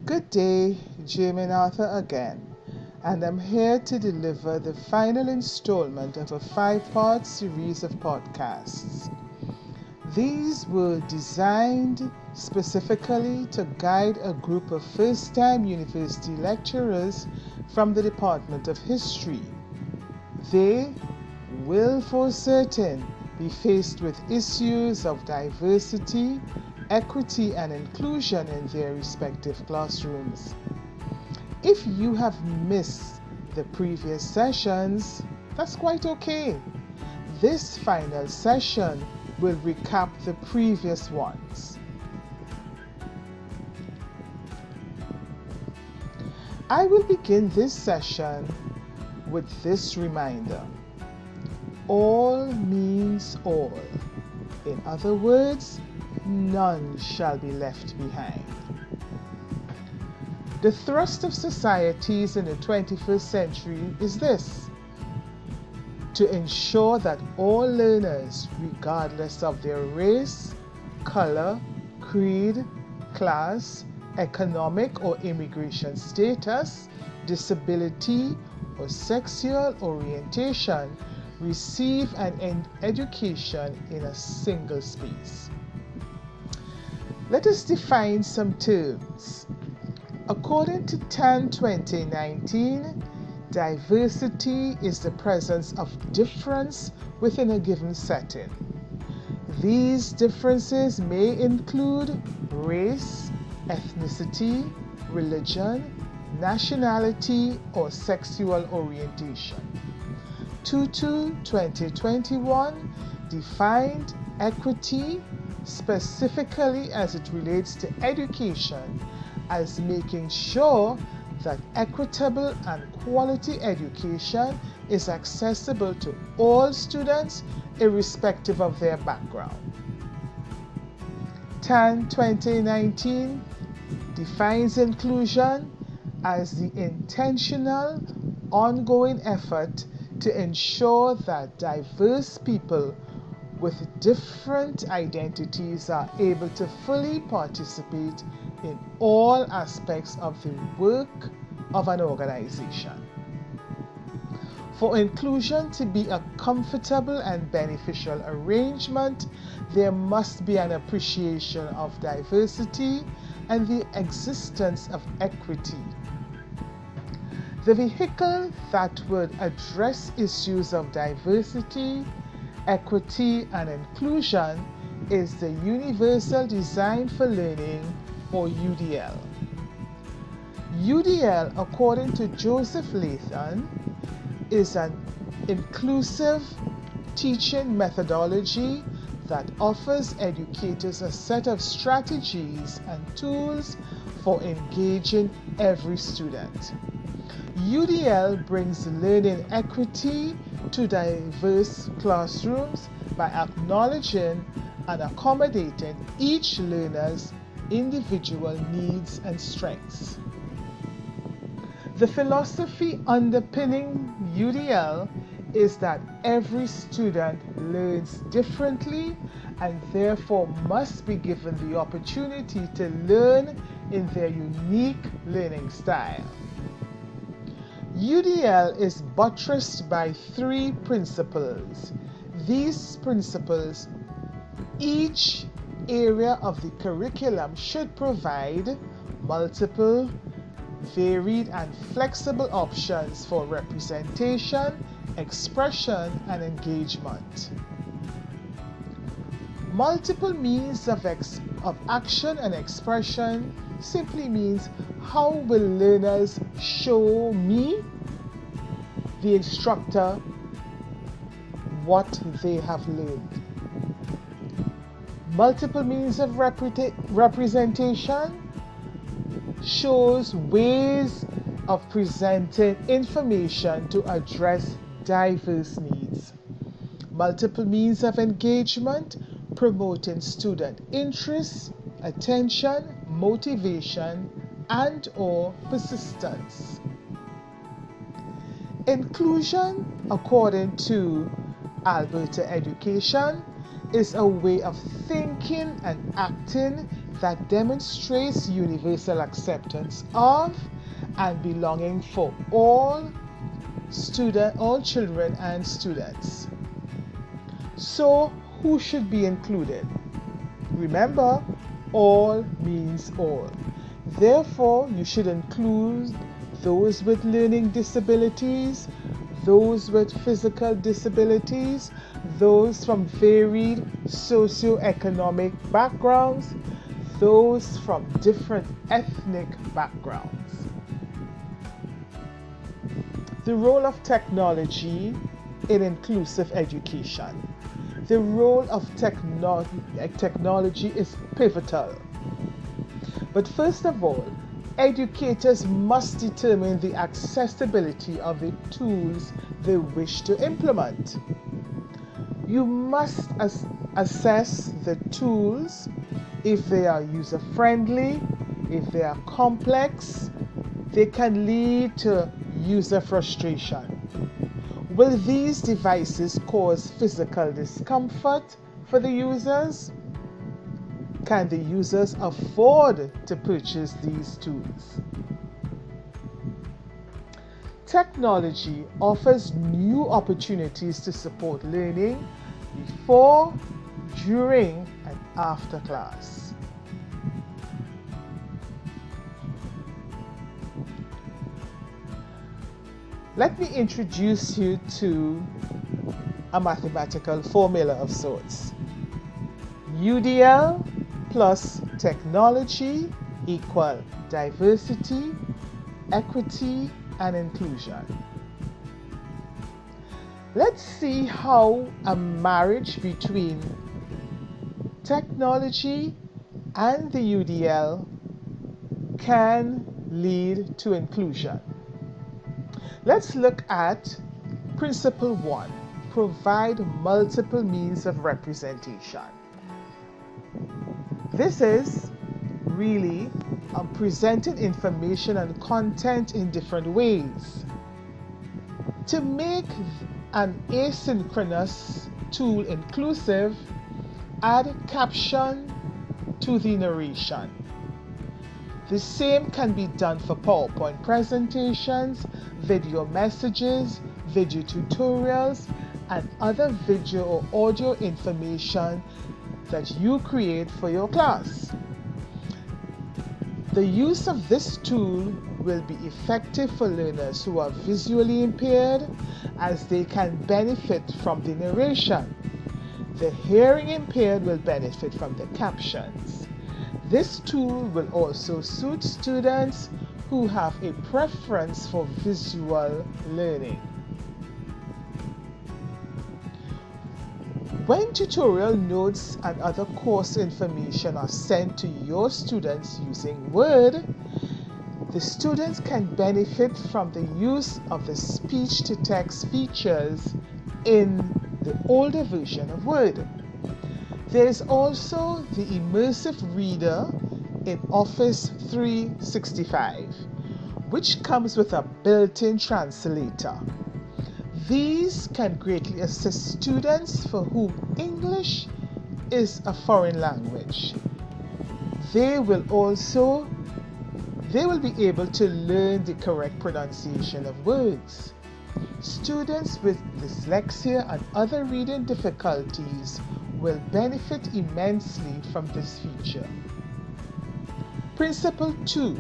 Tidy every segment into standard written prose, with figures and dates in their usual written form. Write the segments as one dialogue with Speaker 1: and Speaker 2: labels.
Speaker 1: Good day, Jim and Arthur again, and I'm here to deliver the final installment of a 5-part series of podcasts. These were designed specifically to guide a group of first-time university lecturers from the Department of History. They will for certain be faced with issues of diversity, equity, and inclusion in their respective classrooms. If you have missed the previous sessions, that's quite okay. This final session will recap the previous ones. I will begin this session with this reminder. All means all. In other words, none shall be left behind. The thrust of societies in the 21st century is this: to ensure that all learners, regardless of their race, color, creed, class, economic or immigration status, disability, or sexual orientation, receive an education in a single space. Let us define some terms. According to TAN 2019, diversity is the presence of difference within a given setting. These differences may include race, ethnicity, religion, nationality, or sexual orientation. Tutu 2021 defined equity specifically as it relates to education as making sure that equitable and quality education is accessible to all students irrespective of their background. TAN 2019 defines inclusion as the intentional, ongoing effort to ensure that diverse people with different identities are able to fully participate in all aspects of the work of an organization. For inclusion to be a comfortable and beneficial arrangement, there must be an appreciation of diversity and the existence of equity. The vehicle that would address issues of diversity, equity, and inclusion is the Universal Design for Learning, or UDL. UDL, according to Joseph Lathan, is an inclusive teaching methodology that offers educators a set of strategies and tools for engaging every student. UDL brings learning equity to diverse classrooms by acknowledging and accommodating each learner's individual needs and strengths. The philosophy underpinning UDL is that every student learns differently and therefore must be given the opportunity to learn in their unique learning style. UDL is buttressed by 3 principles. These principles, each area of the curriculum should provide multiple, varied, and flexible options for representation, expression, and engagement. Multiple means of action and expression simply means how will learners show me, the instructor, what they have learned. Multiple means of representation shows ways of presenting information to address diverse needs. Multiple means of engagement promoting student interest, attention, motivation, and/or persistence. Inclusion, according to Alberta Education, is a way of thinking and acting that demonstrates universal acceptance of and belonging for all children and students. So, who should be included? Remember, all means all. Therefore, you should include those with learning disabilities, those with physical disabilities, those from varied socioeconomic backgrounds, those from different ethnic backgrounds. The role of technology in inclusive education. The role of technology is pivotal. But first of all, educators must determine the accessibility of the tools they wish to implement. You must assess the tools, if they are user-friendly, if they are complex, they can lead to user frustration. Will these devices cause physical discomfort for the users? Can the users afford to purchase these tools? Technology offers new opportunities to support learning before, during, and after class. Let me introduce you to a mathematical formula of sorts. UDL plus technology equal diversity, equity, and inclusion. Let's see how a marriage between technology and the UDL can lead to inclusion. Let's look at Principle 1, provide multiple means of representation. This is really presenting information and content in different ways. To make an asynchronous tool inclusive, add caption to the narration. The same can be done for PowerPoint presentations, video messages, video tutorials, and other video or audio information that you create for your class. The use of this tool will be effective for learners who are visually impaired, as they can benefit from the narration. The hearing impaired will benefit from the captions. This tool will also suit students who have a preference for visual learning. When tutorial notes and other course information are sent to your students using Word, the students can benefit from the use of the speech-to-text features in the older version of Word. There is also the Immersive Reader in Office 365, which comes with a built-in translator. These can greatly assist students for whom English is a foreign language. They will be able to learn the correct pronunciation of words. Students with dyslexia and other reading difficulties will benefit immensely from this feature. Principle 2.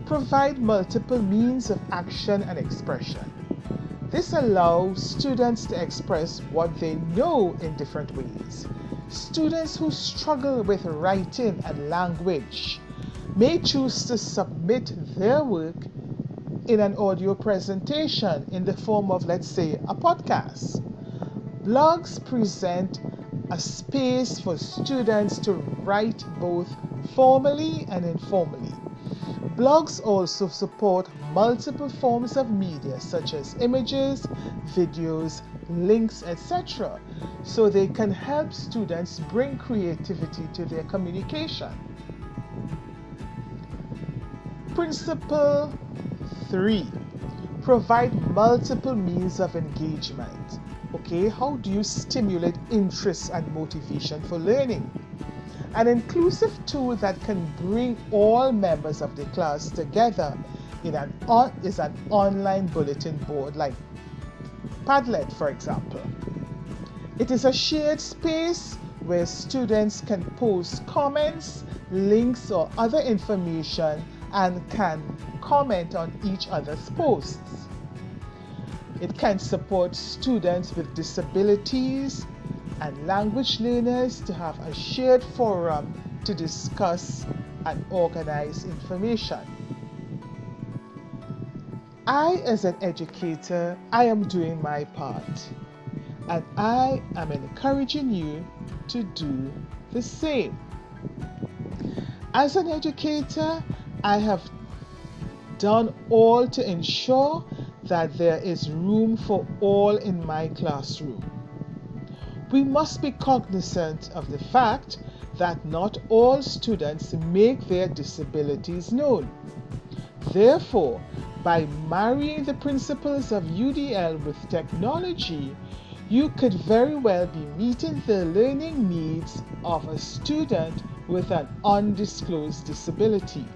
Speaker 1: Provide multiple means of action and expression. This allows students to express what they know in different ways. Students who struggle with writing and language may choose to submit their work in an audio presentation in the form of, let's say, a podcast. Blogs present a space for students to write both formally and informally. Blogs also support multiple forms of media such as images, videos, links, etc., so they can help students bring creativity to their communication. Principle 3. Provide multiple means of engagement. Okay, how do you stimulate interest and motivation for learning? An inclusive tool that can bring all members of the class together is an online bulletin board like Padlet, for example. It is a shared space where students can post comments, links, or other information and can comment on each other's posts. It can support students with disabilities and language learners to have a shared forum to discuss and organize information. As an educator, I am doing my part, and I am encouraging you to do the same. As an educator, I have done all to ensure that there is room for all in my classroom. We must be cognizant of the fact that not all students make their disabilities known. Therefore, by marrying the principles of UDL with technology, you could very well be meeting the learning needs of a student with an undisclosed disability.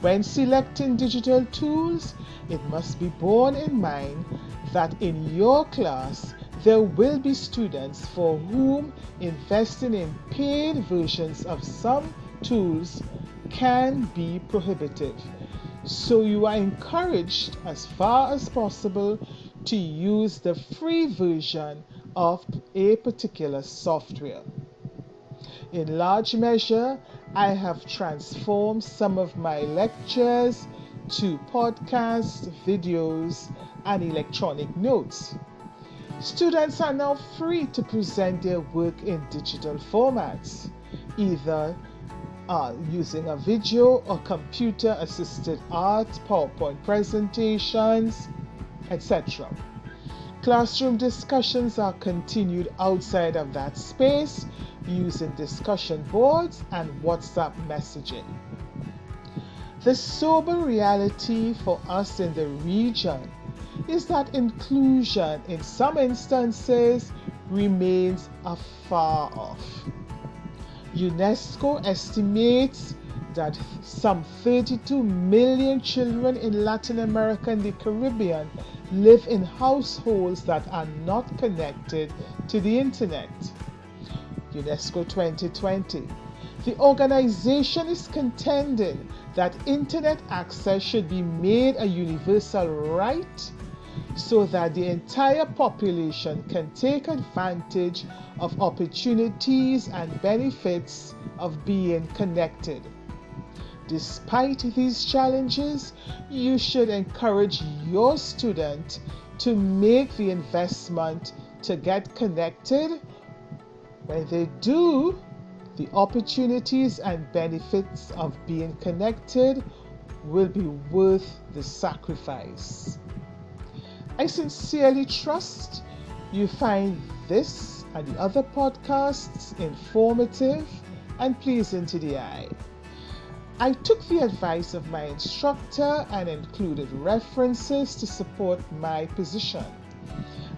Speaker 1: When selecting digital tools, it must be borne in mind that in your class, there will be students for whom investing in paid versions of some tools can be prohibitive. So you are encouraged as far as possible to use the free version of a particular software. In large measure, I have transformed some of my lectures to podcasts, videos, and electronic notes. Students are now free to present their work in digital formats, either using a video or computer-assisted art, PowerPoint presentations, etc. Classroom discussions are continued outside of that space using discussion boards and WhatsApp messaging. The sober reality for us in the region is that inclusion in some instances remains afar off. UNESCO estimates that some 32 million children in Latin America and the Caribbean live in households that are not connected to the internet. UNESCO 2020. The organization is contending that internet access should be made a universal right so that the entire population can take advantage of opportunities and benefits of being connected. Despite these challenges, you should encourage your student to make the investment to get connected. When they do, the opportunities and benefits of being connected will be worth the sacrifice. I sincerely trust you find this and the other podcasts informative and pleasing to the eye. I took the advice of my instructor and included references to support my position.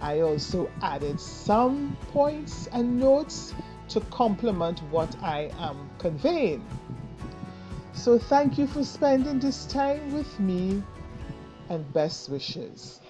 Speaker 1: I also added some points and notes to complement what I am conveying. So thank you for spending this time with me and best wishes.